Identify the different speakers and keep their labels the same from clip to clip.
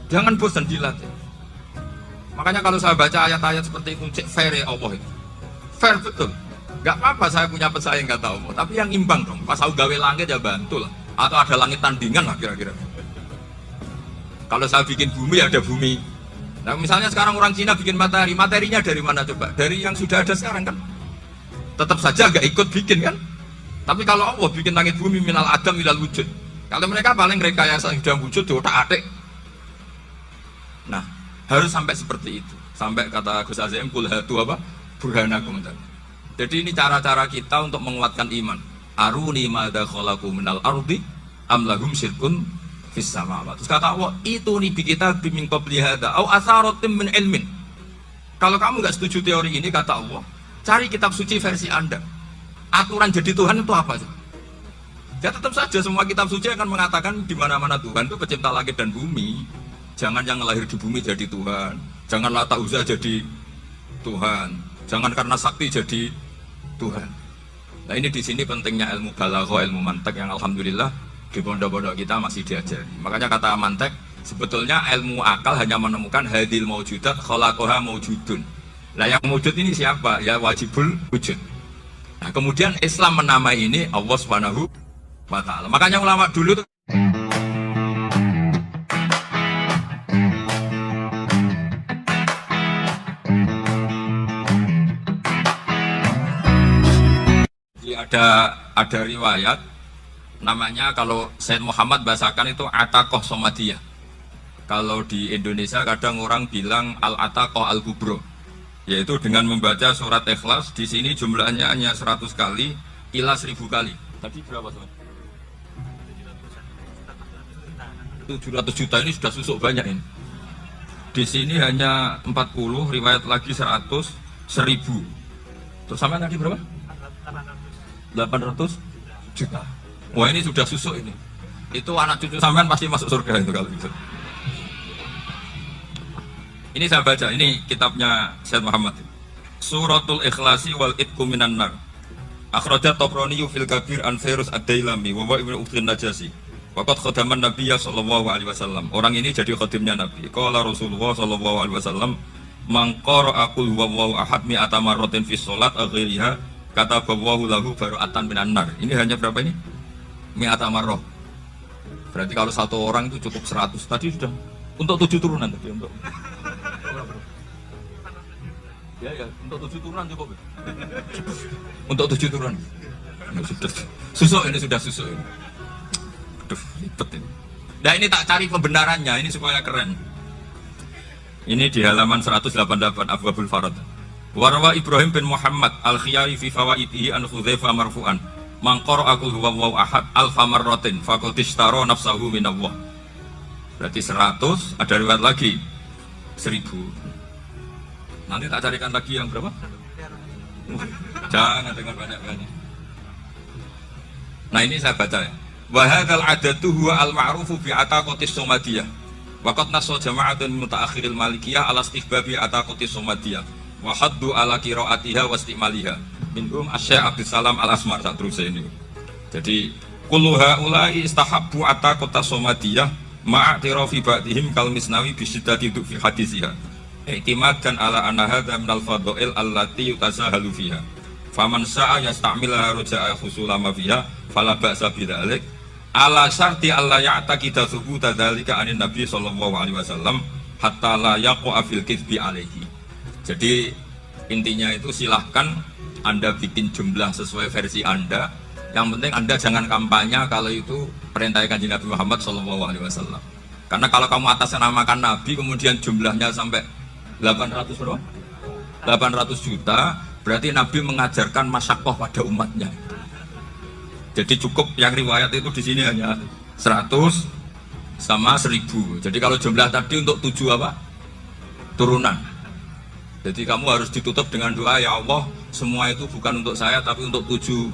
Speaker 1: Jangan bosan dilatih. Makanya kalau saya baca ayat-ayat seperti itu, cek fair ya Allah itu. Fair betul. Gak apa-apa saya punya pesaing kata Allah, tapi yang imbang dong. Pas aku gawe langit ya bantu lah. Atau ada langit tandingan lah kira-kira. Kalau saya bikin bumi ya ada bumi. Nah misalnya sekarang orang Cina bikin matahari, materinya dari mana coba? Dari yang sudah ada sekarang kan? Tetap saja gak ikut bikin kan? Tapi kalau Allah bikin langit bumi minal adam minal wujud. Kalau mereka paling rekayasa sudah wujud di otak-atik. Nah harus sampai seperti itu. Sampai kata Gus Azim kul hatu apa? Burhanakum. Jadi ini cara-cara kita untuk menguatkan iman. Aruni madza khalaqu minal ardi am lahum syirkun fis samawati. Terus kata Allah, itu nih kita bimin qabli hada au asaratim min ilmin. Kalau kamu nggak setuju teori ini kata Allah, cari kitab suci versi Anda. Aturan jadi Tuhan itu apa sih? Ya tetap saja semua kitab suci akan mengatakan di mana-mana Tuhan itu pencipta langit dan bumi. Jangan yang lahir di bumi jadi Tuhan. Jangan Lata Uzza jadi Tuhan. Jangan karena sakti jadi Tuhan. Nah ini di sini pentingnya ilmu balaghah, ilmu mantek yang alhamdulillah di pondok-pondok kita masih diajari. Makanya kata mantek sebetulnya ilmu akal hanya menemukan hadil maujudat khalaqaha maujudun. Nah yang wujud ini siapa? Ya wajibul wujud. Nah kemudian Islam menamai ini Allah Subhanahu wa ta'ala. Makanya ulama dulu tuh ada riwayat namanya kalau Said Muhammad bahasakan itu Ataqoh Somadiyah. Kalau di Indonesia kadang orang bilang Al-Ataqoh Al-Kubro, yaitu dengan membaca surat Ikhlas. Di sini jumlahnya hanya 100 kali, ila 1000 kali. Tadi berapa teman? 700 juta ini sudah susuk banyak ini. Di sini hanya 40, riwayat lagi 100, 1000. Terus sampai tadi berapa? 800 juta. Wah ini sudah susuk ini. Itu anak cucu sampean pasti masuk surga itu kalau gitu. Ini saya baca, ini kitabnya Syed Muhammad. Suratul Ikhlasi wal Itqu minan nar. Akhrajat Tabrani fil Kabir an Fairuz ad-Dailami wa Ibnu Uqtin Najasi. Waqad khadaman Nabiyya sallallahu alaihi wasallam. Orang ini jadi khadimnya Nabi. Qala Rasulullah sallallahu alaihi wasallam, "Man qara'a qul huwallahu ahad mi'ata marratin fi shalat aghairiha kata bawahu lahu baru'atan minan nar." Ini hanya berapa ini? Mi'ata marrah. Berarti kalau satu orang itu cukup 100. Tadi sudah untuk 7 turunan tadi untuk. Ya, untuk 7 turunan cukup. Untuk 7 turunan. Ini sudah susuk ini sudah susuk ini. Aduh, ribet ini. Nah ini tak cari pembenarannya ini supaya keren. Ini di halaman 188 Abwabul Farad. Warwa Ibrahim bin Muhammad al-Khiyari fi fawaidihi an Hudzaifah marfu'an. Man qara'a qul huwallahu ahad alfa marratin faqad ishtara nafsahu minallah. Berarti 100, ada riwayat lagi 1000. Nanti tak carikan lagi yang berapa? Jangan dengar banyak-banyak. Nah ini saya baca ya. Wa hadzal adatu huwa al-ma'rufu fi ataqatis somadiyah. Waqad nassa jama'atun mutaakhiril malikiyah ala istihbabi ataqatis somadiyah. Wa haddu ala qiraatiha wa istimaliha. Minhum Asy-Syaikh Abdus Salam Al-Asmar tak terus ini. Jadi kullu haula'i istahabbu ataqatas somadiyah ma'a tirafi ba'dihim kal Misnawi bi syiddati fi hadisiha. I'timadan ala anna hadza minal fadha'il allati yutasahalu fiha. Faman sa'a yasta'milaha raja'a khusulama fiha fala ba'sa bidzalik. Ala syarti alla ya'taqida thubuta dzalika anin Nabi sallallahu alaihi wasallam hatta la yaqa fil kitsbi alaihi. Jadi intinya itu silahkan Anda bikin jumlah sesuai versi Anda. Yang penting Anda jangan kampanye kalau itu perintah Kanjeng Nabi Muhammad SAW. Karena kalau kamu atasnamakan Nabi kemudian jumlahnya sampai 800 berapa? 800 juta, berarti Nabi mengajarkan masyaqqah pada umatnya. Jadi cukup yang riwayat itu di sini hanya 100 sama 1000. Jadi kalau jumlah tadi untuk 7 apa? Turunan. Jadi kamu harus ditutup dengan doa, ya Allah, semua itu bukan untuk saya tapi untuk 7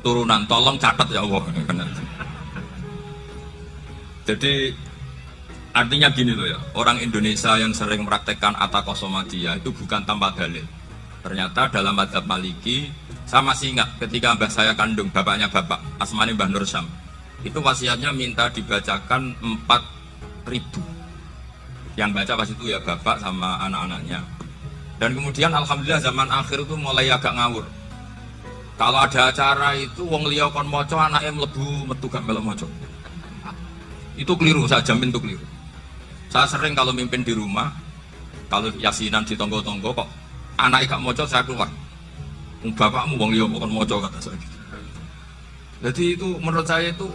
Speaker 1: turunan. Tolong catat ya Allah. Jadi artinya gini loh ya, orang Indonesia yang sering mempraktekkan ataqoh somadiyah itu bukan tanpa dalil. Ternyata dalam madzhab Maliki, saya masih ingat ketika mbah saya kandung, bapaknya bapak, asmane Mbah Nur Syam, itu wasiatnya minta dibacakan 4000. Yang baca pas itu ya bapak sama anak-anaknya. Dan kemudian alhamdulillah zaman akhir itu mulai agak ngawur. Kalau ada acara itu wong liya kon maca anake mlebu metu gak melok maca. Itu keliru, saya jamin itu keliru. Saya sering kalau mimpin di rumah, kalau yasinan di tonggo-tonggo kok anaknya gak maca saya keluar. Bapakmu wong liya kon maca kata saya. Jadi itu menurut saya itu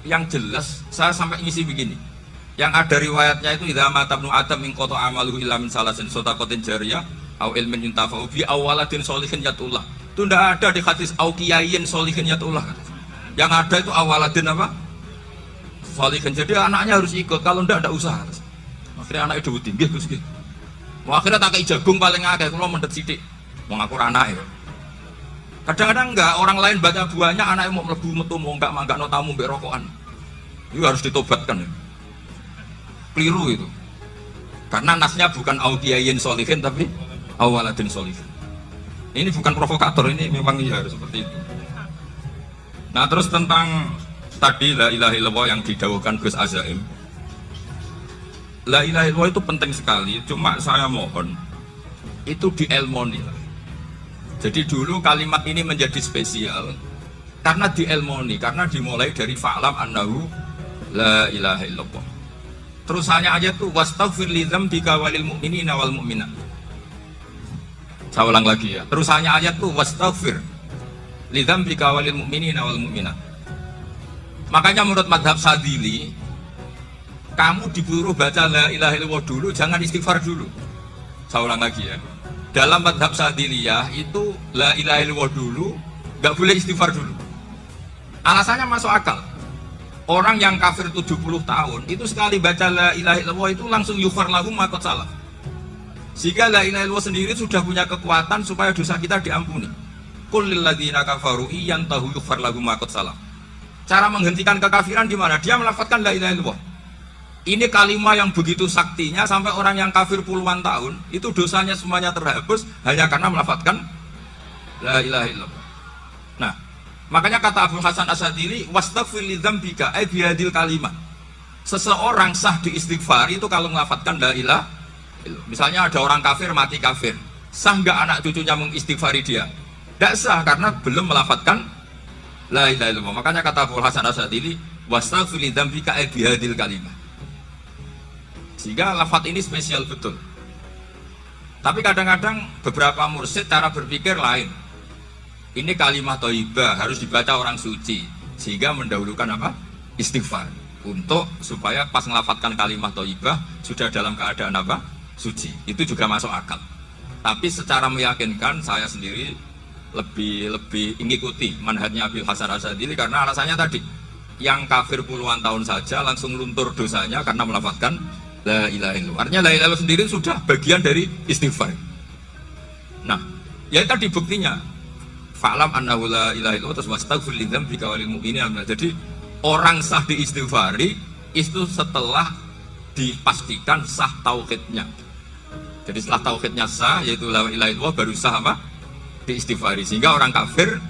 Speaker 1: yang jelas saya sampai ngisi begini. Yang ada riwayatnya itu idza mata ibnu adam min qata amaluhu illa min salasin sadaqatin jariyah au ilmin yuntafa'u bi awaladin sholihin yatullah. Itu tidak ada di hadis au kiyayin sholihin yatullah. Yang ada itu awaladin apa? Sholihin. Jadi anaknya harus ikut, kalau tidak ada usaha. Akhirnya anaknya dhewe tinggi Gus iki. Akhirnya tak kei jagung paling akeh kula mendet sithik. Wong aku anake. Kadang-kadang enggak, orang lain baca buahnya anaknya mau mlebu metu mau enggak manggakno tamu mbek rokokan. Itu harus ditobatkan ya. Keliru itu. Karena nasnya bukan audiyayin sholihin tapi awaladin sholihin. Ini bukan provokator, ini memang ya harus seperti itu. Nah, terus tentang tadi la ilaha illallah yang didawuhkan Gus Azaim. La ilaha illallah itu penting sekali, cuma saya mohon itu dielmoni lah. Jadi dulu kalimat ini menjadi spesial karena dielmoni, karena dimulai dari fa'lam annahu la ilaha illallah. Terusannya aja tuh wastaghfir li dzambika walil mu'minina wal mu'minat. Saya ulang lagi ya. Terusannya aja tuh wastaghfir li dzambika walil mu'minina wal mu'minat. Makanya menurut madhab Sadili, kamu disuruh baca la ilaha illallah dulu, jangan istighfar dulu. Saya ulang lagi ya. Dalam madhab Sadiliyah itu la ilaha illallah dulu, nggak boleh istighfar dulu. Alasannya masuk akal. Orang yang kafir 70 tahun itu sekali baca la ilaha illallah itu langsung yughfar lahum ma qad salaf. Sehingga la ilaha illallah sendiri sudah punya kekuatan supaya dosa kita diampuni. Qul lil ladzina kafaru iyantahu yughfar lahum ma qad salaf. Cara menghentikan kekafiran di mana? Dia melafazkan la ilaha illallah. Ini kalimat yang begitu saktinya sampai orang yang kafir puluhan tahun itu dosanya semuanya terhapus hanya karena melafazkan la ilaha illallah. Nah, makanya kata Abu Hasan Asyadili, wastaghfir li dzambika ay bihadil kalimat. Seseorang sah diistighfar itu kalau melafazkan la ilaha illallah. Misalnya ada orang kafir mati kafir, sah enggak anak cucunya mengistighfari dia? Tidak sah karena belum melafazkan la ilaha illallah. Makanya kata Abu Hasan Asyadili, wastaghfir li dzambika ay bihadil kalimat. Sehingga lafaz ini spesial betul. Tapi kadang-kadang beberapa mursyid cara berpikir lain. Ini kalimat thayyibah harus dibaca orang suci, sehingga mendahulukan apa? Istighfar. Untuk supaya pas ngelafatkan kalimat thayyibah sudah dalam keadaan apa? Suci. Itu juga masuk akal. Tapi secara meyakinkan saya sendiri lebih mengikuti manhajnya Abil Hasan Asyadili karena alasannya tadi, yang kafir puluhan tahun saja langsung luntur dosanya karena melafatkan la ilaha illallah. Artinya la ilaha illallah sendiri sudah bagian dari istighfar. Nah, ya tadi buktinya fa'lam annahu la ilaha illallah terus wastaghfir li dzambika walil mu'minina. Jadi orang sah diistighfari itu setelah dipastikan sah tauhidnya. Jadi setelah tauhidnya sah yaitu la ilaha illallah baru sah apa? Diistighfari. Sehingga orang kafir,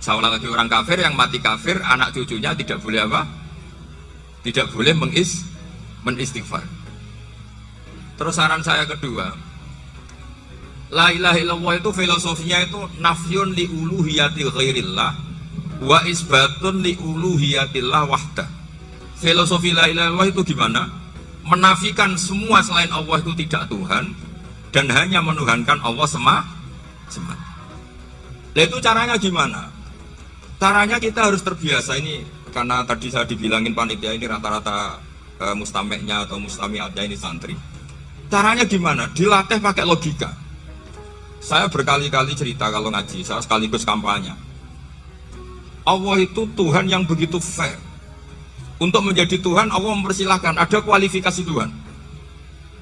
Speaker 1: saya ulang lagi, orang kafir yang mati kafir anak cucunya tidak boleh apa? Tidak boleh menistighfar. Terus saran saya kedua, la ilaha illallah itu filosofinya itu nafyun li uluhiyatil ghairillah wa isbatun li uluhiyatillah wahdah. Filosofi la ilaha illallah itu gimana? Menafikan semua selain Allah itu tidak Tuhan dan hanya menuhankan Allah semata. Nah, itu caranya gimana? Caranya kita harus terbiasa ini, karena tadi saya dibilangin panitia ini rata-rata mustameknya atau mustamiatnya ini santri. Caranya gimana? Dilatih pakai logika. Saya berkali-kali cerita kalau ngaji, saya sekaligus kampanye. Allah itu Tuhan yang begitu fair. Untuk menjadi Tuhan, Allah mempersilahkan, ada kualifikasi Tuhan.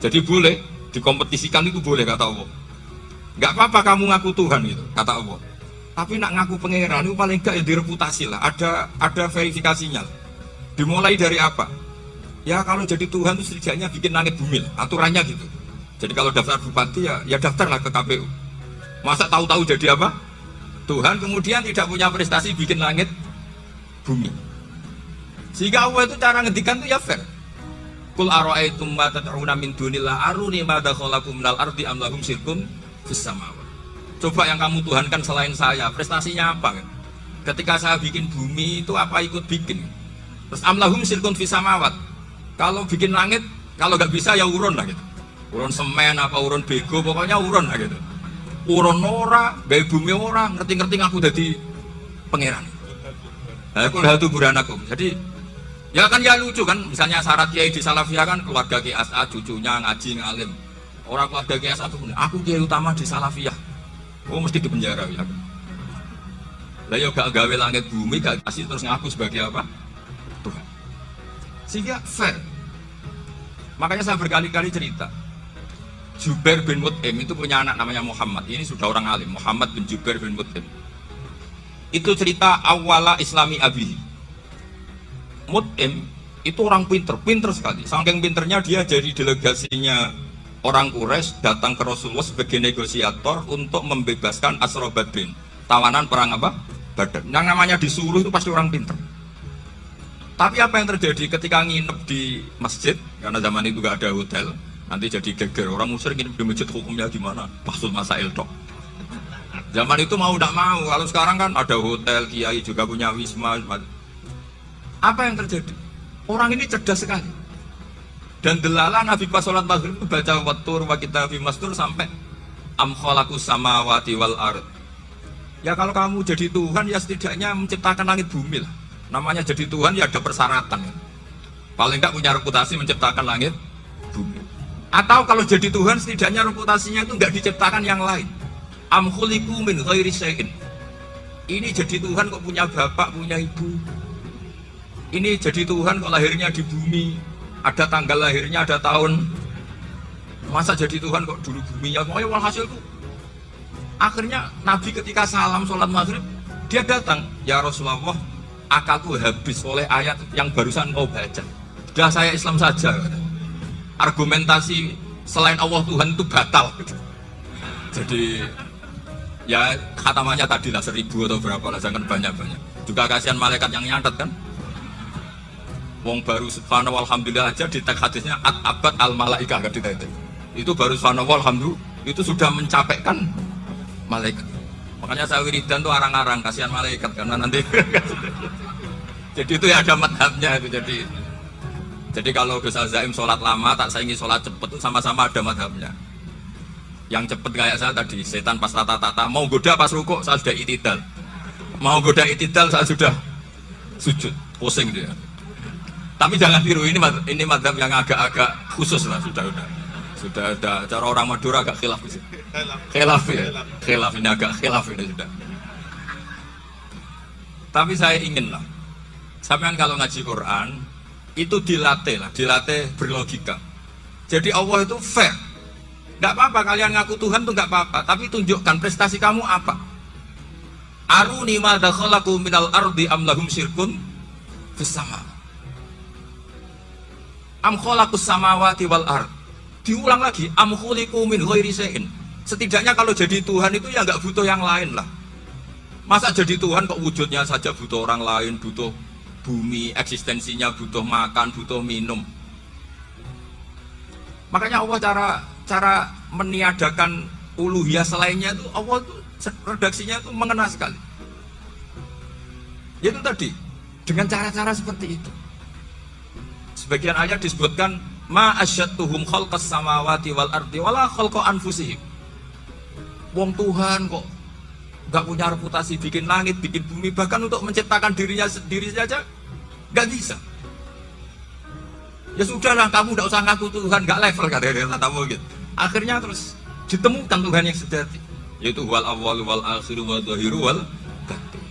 Speaker 1: Jadi boleh, dikompetisikan itu boleh kata Allah. Gak apa-apa kamu ngaku Tuhan itu, kata Allah. Tapi nak ngaku pangeran itu paling gak ya direputasi lah, ada verifikasinya. Dimulai dari apa? Ya kalau jadi Tuhan itu setidaknya bikin langit bumi lah, aturannya gitu. Jadi kalau daftar bupati ya daftarlah ke KPU. Masa tahu-tahu jadi apa? Tuhan kemudian tidak punya prestasi bikin langit bumi. Sehingga Allah itu cara ngedikan itu ya fair. Kul ara'aitum ma tad'una min dunillah aruni madza khalaqum minal ardi am lahum syirkun fis samawati. Coba yang kamu tuhankan selain saya, prestasinya apa kan? Ketika saya bikin bumi itu apa ikut bikin? Terus am lahum syirkun fis samawati. Kalau bikin langit, kalau nggak bisa ya urun lah gitu. Urun semen apa urun bego, pokoknya urun lah gitu. Urun ora, gawe bumi ora, ngerti-ngerti ngaku dadi pangeran. Nah, kul hatu burhanakum. Jadi ya kan ya lucu kan, misalnya syarat kiai di Salafiyah kan keluarga Kiai As'ad, cucunya ngaji ngalim. Orang keluarga Kiai As'ad itu, aku kiai utama di Salafiyah. Oh mesti di penjara ya. Lah yo gak gawe langit bumi, gak kasih terus ngaku sebagai apa? Tuhan. Sehingga fair. Makanya saya berkali-kali cerita. Jubair bin Mut'im itu punya anak namanya Muhammad. Ini sudah orang alim, Muhammad bin Jubair bin Mut'im. Itu cerita awala Islami Abi. Mut'im itu orang pinter sekali. Saking pinternya dia jadi delegasinya orang Quraisy datang ke Rasulullah sebagai negosiator untuk membebaskan Asra Badrin, tawanan perang apa? Badar. Yang namanya disuruh itu pasti orang pinter. Tapi apa yang terjadi ketika nginep di masjid, karena zaman itu gak ada hotel, nanti jadi geger. Orang musyrik nginep di masjid hukumnya gimana? Maksud masail dok. Zaman itu mau tidak mau, kalau sekarang kan ada hotel, kiai juga punya wisma. Apa yang terjadi? Orang ini cerdas sekali. Dan delala Nabi pas sholat maghrib baca watur wa kitabim mastur sampai am khalaqus samawati wal ard. Ya kalau kamu jadi Tuhan ya setidaknya menciptakan langit bumi lah. Namanya jadi Tuhan ya ada persyaratan. Paling enggak punya reputasi menciptakan langit bumi. Atau kalau jadi Tuhan setidaknya reputasinya itu enggak diciptakan yang lain. Am khuliqu min ghairi syai'in. Ini jadi Tuhan kok punya bapak, punya ibu. Ini jadi Tuhan kok lahirnya di bumi. Ada tanggal lahirnya, ada tahun. Masa jadi Tuhan kok dulu buminya? Pokoknya walhasil itu. Akhirnya Nabi ketika salam sholat maghrib, dia datang. Ya Rasulullah, akalku habis oleh ayat yang barusan kau baca. Sudah saya Islam saja. Argumentasi selain Allah Tuhan itu batal. Jadi ya khatamannya tadi lah 1000 atau berapa lah, jangan banyak-banyak. Juga kasihan malaikat yang nyatet kan. Wong baru subhanallah alhamdulillah aja di teks hadisnya at-abad al-malaikah gak ditanya. Itu baru subhanallah alhamdulillah itu sudah mencapaikan malaikat. Makanya saya wiridan tuh arang-arang kasihan malaikat karena nanti jadi itu ya ada madhabnya itu jadi kalau Gus Zaim sholat lama tak saingi sholat cepet itu sama-sama ada madhabnya. Yang cepet kayak saya tadi setan pas tata-tata mau goda pas rukuk saya sudah itidal, mau goda itidal saya sudah sujud pusing dia. Tapi jangan tiru, ini madhab yang agak-agak khusus lah, sudah ada cara orang Madura agak khilaf sih. Khilaf ini agak khilaf ini sudah. Tapi saya ingin lah, sampean kalau ngaji Quran itu dilatih berlogika. Jadi Allah itu fair. Nggak apa-apa kalian ngaku Tuhan tuh nggak apa-apa, tapi tunjukkan prestasi kamu apa. Aruni madza khalaqu minal ardi am lahum syirkun fis sama. Am khalaqus samawati wal ard. Diulang lagi, am khuliqu min ghairi syai'in. Setidaknya kalau jadi Tuhan itu ya nggak butuh yang lain lah. Masa jadi Tuhan kok wujudnya saja butuh orang lain, butuh bumi, eksistensinya butuh makan, butuh minum. Makanya Allah cara meniadakan uluhiyah selainnya itu Allah itu redaksinya itu mengena sekali. Itu tadi dengan cara-cara seperti itu. Sebagian ayat disebutkan ma asyattuhum khalqas samawati wal ardi wala khalqa anfusihim. Wong Tuhan kok enggak punya reputasi bikin langit, bikin bumi, bahkan untuk menciptakan dirinya sendiri saja enggak bisa. Ya sudahlah, kamu enggak usah ngaku Tuhan, enggak level kata-kata gitu. Akhirnya terus ditemukan Tuhan yang sejati, yaitu wal awwal wal akhir wal dhahiru wal batin.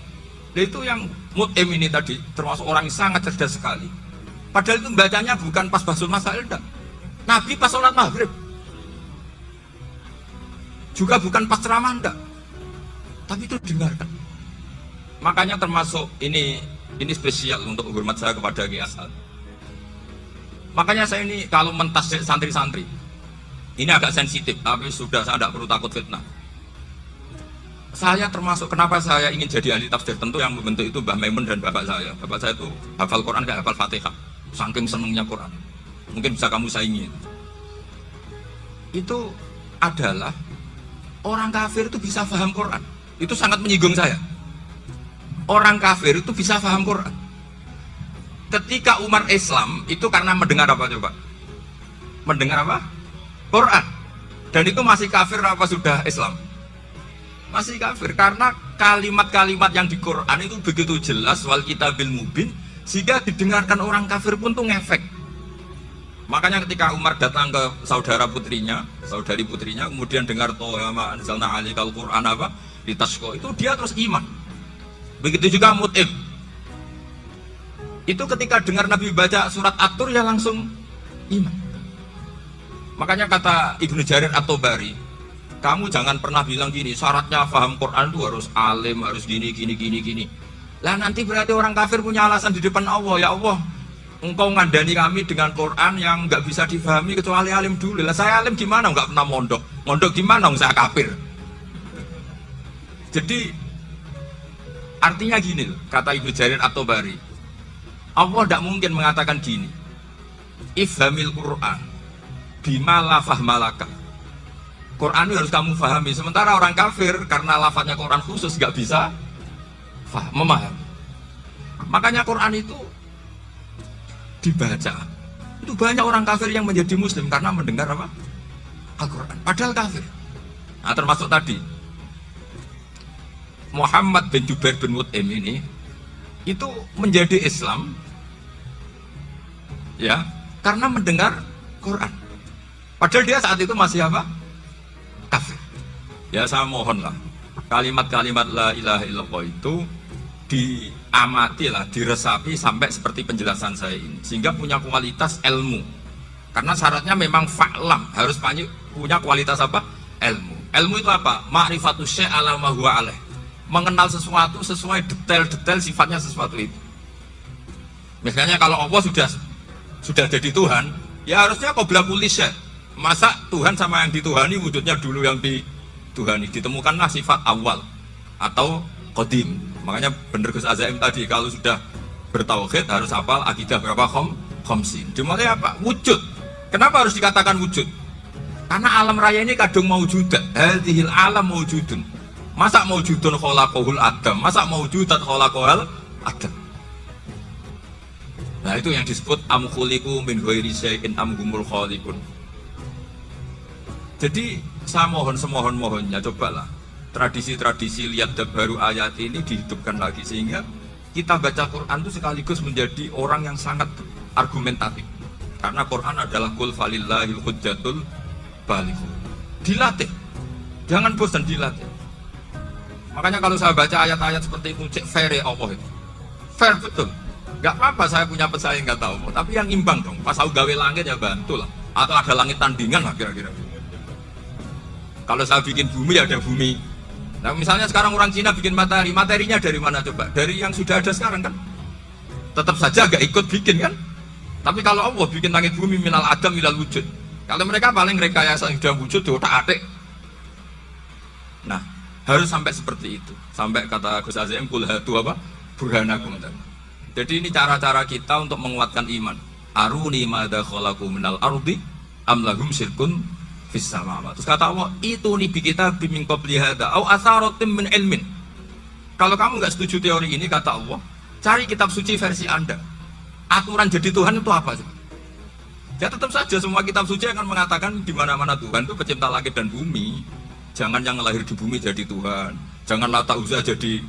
Speaker 1: Nah, itu yang Mut'im ini tadi termasuk orang yang sangat cerdas sekali. Padahal itu bacanya bukan pas basul masail enggak. Nabi pas sholat maghrib. Juga bukan pas ceramah enggak. Tapi itu dengarkan. Makanya termasuk ini spesial untuk hormat saya kepada Kiai As'ad. Makanya saya ini kalau mentasjid santri-santri ini agak sensitif, tapi sudah saya tidak perlu takut fitnah. Saya termasuk kenapa saya ingin jadi ahli tafsir, tentu yang membentuk itu Mbah Maimun dan bapak saya. Bapak saya itu hafal Quran kayak hafal Fatihah. Saking senengnya Quran. mungkin bisa kamu saingi. Itu adalah orang kafir itu bisa paham Quran. Itu sangat menyinggung saya. Orang kafir itu bisa paham Quran. Ketika umat Islam itu karena mendengar apa coba? Mendengar apa? Quran. Dan itu masih kafir apa sudah Islam? Masih kafir karena kalimat-kalimat yang di Quran itu begitu jelas wal kitabil mubin sehingga didengarkan orang kafir pun tuh ngefek. Makanya ketika Umar datang ke saudari putrinya kemudian dengar Toha ma anzalna alikal Quran apa ditashqa itu dia terus iman. Begitu juga Mut'im. Itu ketika dengar Nabi baca surat At-Tur ya langsung iman. Makanya kata Ibnu Jarir At-Tabari, kamu jangan pernah bilang gini, syaratnya paham Quran itu harus alim, harus gini. Lah nanti berarti orang kafir punya alasan di depan Allah, ya Allah, engkau ngandani kami dengan Quran yang nggak bisa difahami kecuali alim dulu. Lah saya alim gimana? Nggak pernah mondok. Mondok gimana? Saya kafir. Jadi artinya gini loh, kata Ibnu Jarir At-Tabari, Allah tidak mungkin mengatakan gini, ifhamil Quran bima la fahmalaka. Quran itu harus kamu pahami. Sementara orang kafir karena lafadznya Quran khusus nggak bisa memahami. Makanya Quran itu dibaca. Itu banyak orang kafir yang menjadi muslim karena mendengar apa? Al-Quran. Padahal kafir. Nah termasuk tadi Muhammad bin Jubair bin Mut'im ini itu menjadi Islam ya karena mendengar Quran. Padahal dia saat itu masih apa? Kafir. Ya saya mohonlah kalimat-kalimat la ilaha illallah itu diamati lah, diresapi sampai seperti penjelasan saya ini sehingga punya kualitas ilmu. Karena syaratnya memang fa'lam, harus punya kualitas apa? Ilmu. Ilmu itu apa? Ma'rifatus syai' ala ma huwa alaih. Mengenal sesuatu sesuai detail-detail sifatnya sesuatu itu. Misalnya kalau Allah sudah jadi Tuhan, ya harusnya qabla kulli syai'. Masa Tuhan sama yang dituhani wujudnya dulu yang dituhani? Ditemukanlah sifat awal atau qadim. Makanya bener Gus Azaim tadi kalau sudah bertauhid harus hafal akidah berapa khamsin. Dimulai apa? Wujud. Kenapa harus dikatakan wujud? Karena alam raya ini kadung maujudat. Hadhil alam maujudun. Masa maujudun khalaqahul adam? Masa maujudat khalaqahul adam? Nah itu yang disebut am khuliqu min ghairi syai'in am humul khaliqun. Jadi saya mohon semohon-mohonnya cobalah tradisi-tradisi lihat baru ayat ini dihidupkan lagi sehingga kita baca Quran itu sekaligus menjadi orang yang sangat argumentatif. Karena Quran adalah qul falillahil hujjatul baligh. Dilatih. Jangan bosan dilatih. Makanya kalau saya baca ayat-ayat seperti itu cek fair ya Allah itu. Fair betul. Gak apa-apa saya punya pesaing kata Allah, tapi yang imbang dong. Pas aku gawe langit ya bantulah. Atau ada langit tandingan lah kira-kira. Kalau saya bikin bumi ya ada bumi. Nah misalnya sekarang orang Cina bikin matahari, materinya dari mana coba? Dari yang sudah ada sekarang kan? Tetap saja gak ikut bikin kan? Tapi kalau Allah bikin langit bumi minal adam minal wujud. Kalau mereka paling rekayasa sudah wujud di otak-atik. Nah harus sampai seperti itu. Sampai kata Gus Azim kul hatu apa? Burhanakum. Jadi ini cara-cara kita untuk menguatkan iman. Aruni madza khalaqu minal ardi am lahum syirkun fis samawati. Terus kata Allah, itu nih kita bimin qabli hada au asaratim min ilmin. Kalau kamu nggak setuju teori ini kata Allah, cari kitab suci versi Anda. Aturan jadi Tuhan itu apa sih? Ya tetap saja semua kitab suci akan mengatakan di mana-mana Tuhan itu pencipta langit dan bumi. Jangan yang lahir di bumi jadi Tuhan. Jangan Lata Uzza jadi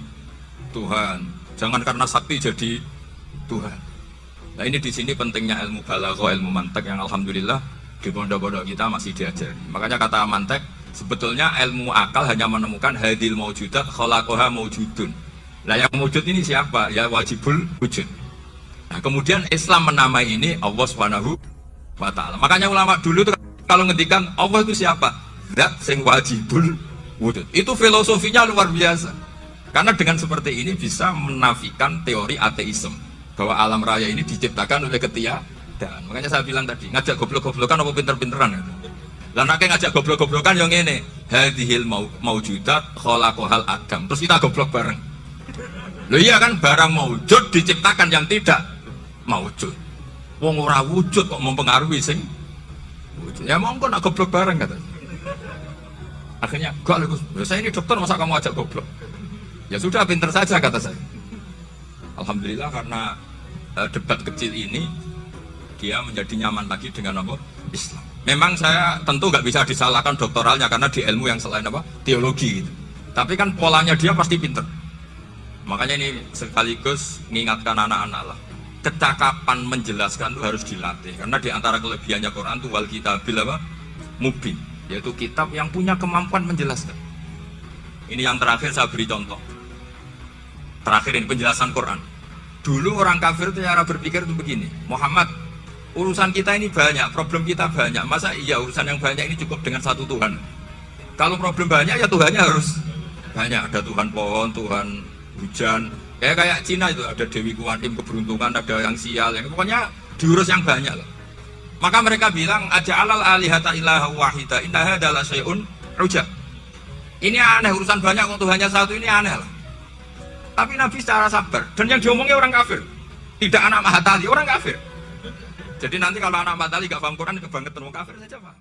Speaker 1: Tuhan. Jangan karena sakti jadi Tuhan. Nah ini di sini pentingnya ilmu balaghah, ilmu mantek yang alhamdulillah di pondok-pondok kita masih diajari. Makanya kata mantek, sebetulnya ilmu akal hanya menemukan hadil maujudat khalaqaha maujudun. Nah yang wujud ini siapa? Ya wajibul wujud. Nah kemudian Islam menamai ini Allah Subhanahu wa ta'ala. Makanya ulama dulu tuh kalau ngendikan Allah itu siapa? Zat sing wajibul wujud. Itu filosofinya luar biasa. Karena dengan seperti ini bisa menafikan teori ateisme bahwa alam raya ini diciptakan oleh ketiadaan. Makanya saya bilang tadi, ngajak goblok-goblokan apa pinter-pinteran ya? Lah nek ngajak goblok-goblokan yang ngene, hadhil maujudat khalaqahal adam. Terus kita goblok bareng. Loh iya kan barang maujud diciptakan yang tidak maujud. Wong ora wujud kok mempengaruhi sing wujud. Ya monggo nak goblok bareng kata. Akhirnya, gak Gus, saya ini dokter masa kamu ajak goblok? Ya sudah pinter saja kata saya. Alhamdulillah karena debat kecil ini dia menjadi nyaman lagi dengan apa? Islam. Memang saya tentu nggak bisa disalahkan doktoralnya karena di ilmu yang selain apa? Teologi gitu. Tapi kan polanya dia pasti pinter. Makanya ini sekaligus mengingatkan anak-anak lah. Kecakapan menjelaskan itu harus dilatih. Karena di antara kelebihannya Quran itu wal kitabil apa? Mubin. Yaitu kitab yang punya kemampuan menjelaskan. Ini yang terakhir saya beri contoh. Terakhir ini penjelasan Quran. Dulu orang kafir itu cara berpikir itu begini. Muhammad, urusan kita ini banyak, problem kita banyak. Masa iya urusan yang banyak ini cukup dengan satu Tuhan? Kalau problem banyak ya Tuhannya harus banyak. Ada Tuhan pohon, Tuhan hujan. Kayak Cina itu ada Dewi Kuan Im keberuntungan, ada yang sial. Yang pokoknya diurus yang banyak lah. Maka mereka bilang aja'alal alihata ilaha wahida inna hadza la syai'un ujab. Ini aneh urusan banyak kok Tuhannya satu, ini aneh lah. Tapi Nabi secara sabar dan yang diomongnya orang kafir. Tidak anak Mahatali, orang kafir. Jadi nanti kalau anak Mahatali gak paham Quran kebangetan orang kafir saja Pak.